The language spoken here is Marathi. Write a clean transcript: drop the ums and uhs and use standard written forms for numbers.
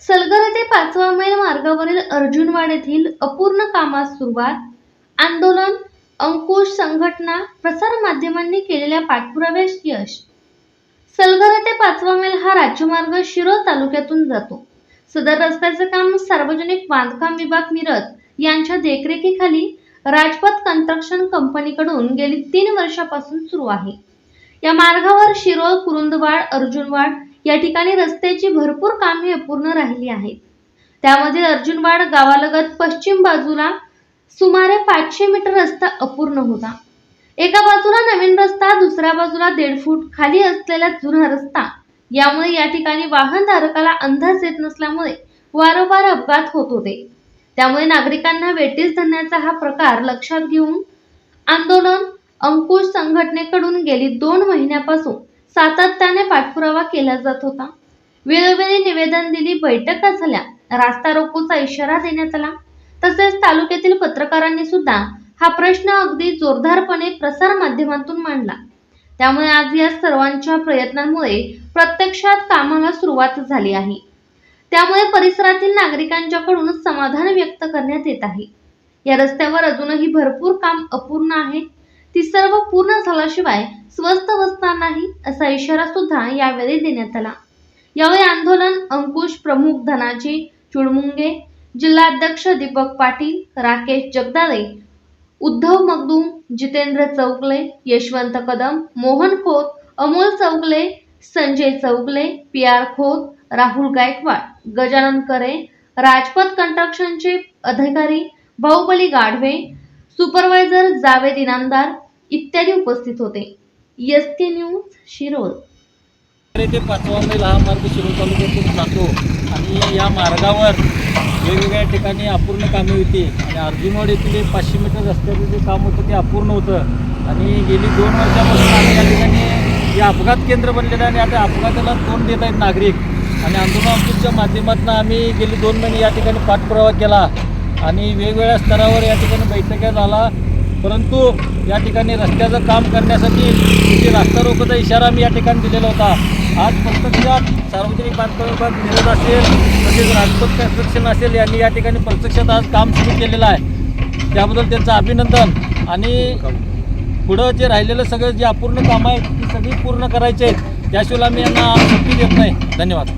सलगर येथे 5वा मैल मार्गावरील अर्जुनवाड येथील अपूर्ण कामास सुरुवात. आंदोलन, अंकुश संघटना, प्रसार माध्यमांनी केलेल्या पाठपुराव्यास यश. सलगर येथे 5वा मैल हा राज्यमार्ग शिरोळ तालुक्यातून जातो. सदर रस्त्याचे काम सार्वजनिक बांधकाम विभाग मिरज यांच्या देखरेखीखाली राजपथ कन्स्ट्रक्शन कंपनीकडून गेली 3 वर्षापासून सुरू आहे. या मार्गावर शिरोळ, कुरुंदवाड, अर्जुनवाड या ठिकाणी रस्त्याची भरपूर कामे अपूर्ण राहिली आहेत. त्यामध्ये अर्जुनवाड गावालगत पश्चिम बाजूला सुमारे 500 मीटर रस्ता अपूर्ण होता. एका बाजूला नवीन रस्ता, दुसऱ्या बाजूला 1.5 फूट खाली असलेला जुना रस्ता. यामुळे या ठिकाणी वाहनधारकाला अंदाज येत नसल्यामुळे वारंवार अपघात होत होते. त्यामुळे नागरिकांना वेठीस धरण्याचा हा प्रकार लक्षात घेऊन आंदोलन, अंकुश संघटनेकडून गेली 2 महिन्यापासून सातत्याने पाठपुरावा केला जात होता. वेळोवेळी निवेदन दिली, बैठका झाल्या, रास्ता रोकोचा इशारा देण्यात आला. तसेच तालुक्यातील पत्रकारांनी सुद्धा हा प्रश्न अगदी जोरदारपणे प्रसार माध्यमातून मांडला. त्यामुळे आज या सर्वांच्या प्रयत्नांमुळे प्रत्यक्षात कामाला सुरुवात झाली आहे. त्यामुळे परिसरातील नागरिकांच्याकडून समाधान व्यक्त करण्यात येत आहे. या रस्त्यावर अजूनही भरपूर काम अपूर्ण आहे. ती सर्व पूर्ण झाल्याशिवाय स्वस्त बसणार नाही असा इशारा सुद्धा यावेळी देण्यात आला. यावेळी आंदोलन अंकुश प्रमुख धनाजी चुडमुंगे, जिल्हाध्यक्ष दीपक पाटील, राकेश जगदाळे, उद्धव मगदूम, जितेंद्र चौगले, यशवंत कदम, मोहन खोत, अमोल चौगले, संजय चौगले, PR खोत, राहुल गायकवाड, गजानन करे, राजपथ कन्स्ट्रक्शनचे अधिकारी बाहुबली गाढवे, सुपरवायझर जावेद इनामदार इत्यादी उपस्थित होते. SK news Shirol. ते 5वा मैल हा मार्ग शिरोळ तालुक्यातून जातो आणि या मार्गावर वेगवेगळ्या ठिकाणी अपूर्ण कामे होती आणि अर्जुनवाड येथील 500 मीटर रस्त्याचं जे काम होतं ते अपूर्ण होतं आणि गेली 2 वर्षापासून आम्ही या ठिकाणी हे अपघात केंद्र बनलेलं आहे आणि आता अपघाताला तोंड देत आहेत नागरिक. आणि आंदोलन अंकुशच्या माध्यमातून आम्ही गेली 2 महिने या ठिकाणी पाठपुरावा केला आणि वेगवेगळ्या स्तरावर या ठिकाणी बैठका झाला. परंतु या ठिकाणी रस्त्याचं काम करण्यासाठी जे रस्ता रोकोचा इशारा आम्ही या ठिकाणी दिलेला होता. आज प्रत्यक्षात सार्वजनिक बांधकाम विभाग मिरज असेल, तसेच राजपथ कन्स्ट्रक्शन असेल यांनी या ठिकाणी प्रत्यक्षात आज काम सुरू केलेलं आहे. त्याबद्दल त्यांचं अभिनंदन. आणि पुढं जे राहिलेलं सगळं जे अपूर्ण कामं आहेत ती सगळी पूर्ण करायची आहेत. त्याशिवाय आम्ही यांना सुट्टी देत नाही. धन्यवाद.